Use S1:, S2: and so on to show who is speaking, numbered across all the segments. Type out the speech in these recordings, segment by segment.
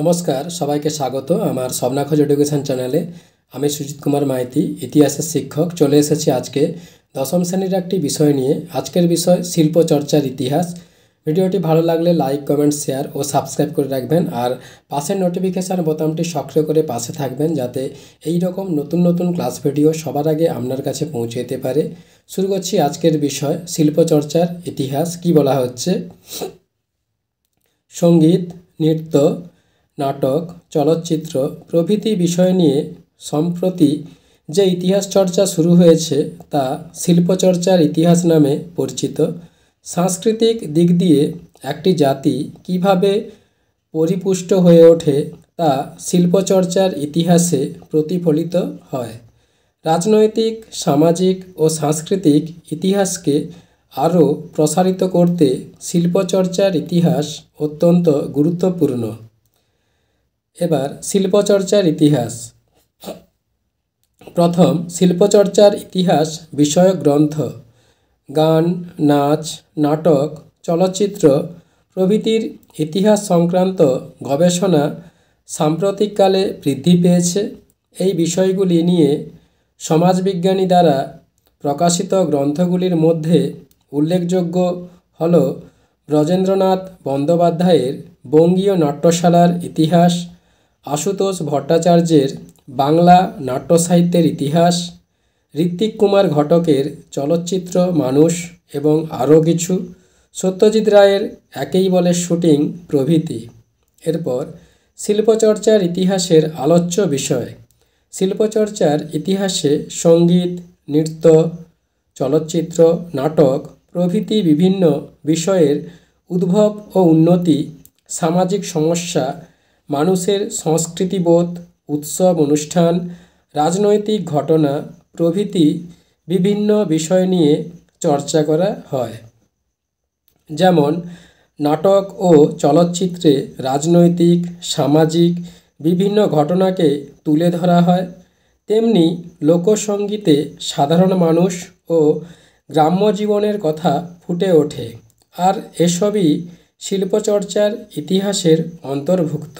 S1: নমস্কার, সবাইকে স্বাগত আমার স্বপ্নাখোঁজ এডুকেশন চ্যানেলে। আমি সুজিত কুমার মাইতি, ইতিহাসের শিক্ষক। চলে এসেছি আজকে দশম শ্রেণীর একটি বিষয় নিয়ে। আজকের বিষয় শিল্পচর্চার ইতিহাস। ভিডিওটি ভালো লাগলে লাইক, কমেন্ট, শেয়ার ও সাবস্ক্রাইব করে রাখবেন। আর পাশের নোটিফিকেশান বোতামটি সক্রিয় করে পাশে থাকবেন, যাতে এই রকম নতুন নতুন ক্লাস ভিডিও সবার আগে আপনার কাছে পৌঁছে যেতে পারে। শুরু করছি আজকের বিষয়, শিল্পচর্চার ইতিহাস। কি বলা হচ্ছে? সঙ্গীত, নৃত্য, নাটক, চলচ্চিত্র প্রভৃতি বিষয় নিয়ে সম্প্রতি যে ইতিহাস চর্চা শুরু হয়েছে তা শিল্পচর্চার ইতিহাস নামে পরিচিত। সাংস্কৃতিক দিক দিয়ে একটি জাতি কিভাবে পরিপুষ্ট হয়ে ওঠে তা শিল্পচর্চার ইতিহাসে প্রতিফলিত হয়। রাজনৈতিক, সামাজিক ও সাংস্কৃতিক ইতিহাসকে আরও প্রসারিত করতে শিল্পচর্চার ইতিহাস অত্যন্ত গুরুত্বপূর্ণ। এবার শিল্পচর্চার ইতিহাস। প্রথম, শিল্পচর্চার ইতিহাস বিষয়ক গ্রন্থ, গান, নাচ, নাটক, চলচ্চিত্র প্রভৃতির ইতিহাস সংক্রান্ত গবেষণা সাম্প্রতিককালে বৃদ্ধি পেয়েছে। এই বিষয়গুলি নিয়ে সমাজবিজ্ঞানী দ্বারা প্রকাশিত গ্রন্থগুলির মধ্যে উল্লেখযোগ্য হল ব্রজেন্দ্রনাথ বন্দ্যোপাধ্যায়ের বঙ্গীয় নাট্যশালার ইতিহাস, আশুতোষ ভট্টাচার্যের বাংলা নাট্যসাহিত্যের ইতিহাস, ঋত্বিক কুমার ঘটকের চলচ্চিত্র মানুষ এবং আরও কিছু, সত্যজিৎ রায়ের একেই বলে শুটিং প্রভৃতি। এরপর শিল্পচর্চার ইতিহাসের আলোচ্য বিষয়। শিল্পচর্চার ইতিহাসে সঙ্গীত, নৃত্য, চলচ্চিত্র, নাটক প্রভৃতি বিভিন্ন বিষয়ের উদ্ভব ও উন্নতি, সামাজিক সমস্যা, মানুষের সংস্কৃতিবোধ, উৎসব অনুষ্ঠান, রাজনৈতিক ঘটনা প্রভৃতি বিভিন্ন বিষয় নিয়ে চর্চা করা হয়। যেমন নাটক ও চলচ্চিত্রে রাজনৈতিক, সামাজিক বিভিন্ন ঘটনাকে তুলে ধরা হয়, তেমনি লোকসঙ্গীতে সাধারণ মানুষ ও গ্রাম্য জীবনের কথা ফুটে ওঠে। আর এসবই শিল্পচর্চার ইতিহাসের অন্তর্ভুক্ত।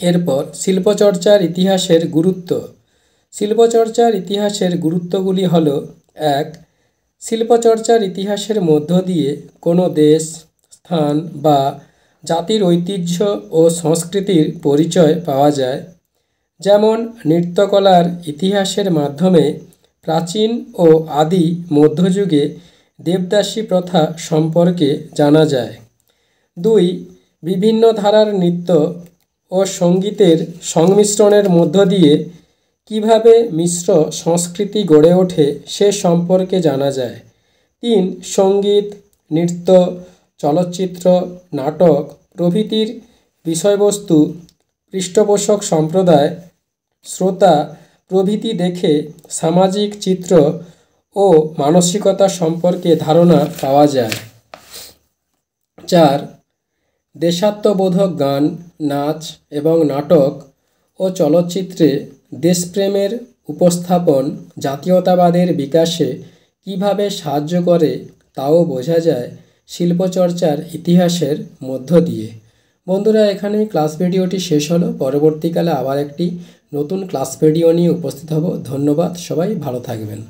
S1: এরপর শিল্পচর্চার ইতিহাসের গুরুত্ব। শিল্পচর্চার ইতিহাসের গুরুত্বগুলি হল: ১. শিল্পচর্চার ইতিহাসের মধ্য দিয়ে কোনো দেশ, স্থান বা জাতির ঐতিহ্য ও সংস্কৃতির পরিচয় পাওয়া যায়। যেমন নৃত্যকলার ইতিহাসের মাধ্যমে প্রাচীন ও আদি মধ্যযুগে দেবদাসী প্রথা সম্পর্কে জানা যায়। ২. বিভিন্ন ধারার নৃত্য ও সঙ্গীতের সংমিশ্রণের মধ্য দিয়ে কিভাবে মিশ্র সংস্কৃতি গড়ে ওঠে সে সম্পর্কে জানা যায়। ৩. সঙ্গীত, নৃত্য, চলচ্চিত্র, নাটক প্রভৃতির বিষয়বস্তু পৃষ্ঠপোষক সম্প্রদায়, শ্রোতা প্রভৃতি দেখে সামাজিক চিত্র ও মানসিকতা সম্পর্কে ধারণা পাওয়া যায়। ৪. দেশাত্মবোধক গান, নাচ এবং নাটক ও চলচ্চিত্রে দেশপ্রেমের উপস্থাপন জাতীয়তাবাদের বিকাশে কিভাবে সাহায্য করে তাও বোঝা যায় শিল্পচর্চার ইতিহাসের মধ্য দিয়ে। বন্ধুরা, এখানেই ক্লাস ভিডিওটি শেষ হলো। পরবর্তীকালে আবার একটি নতুন ক্লাস ভিডিও নিয়ে উপস্থিত হব। ধন্যবাদ, সবাই ভালো থাকবেন।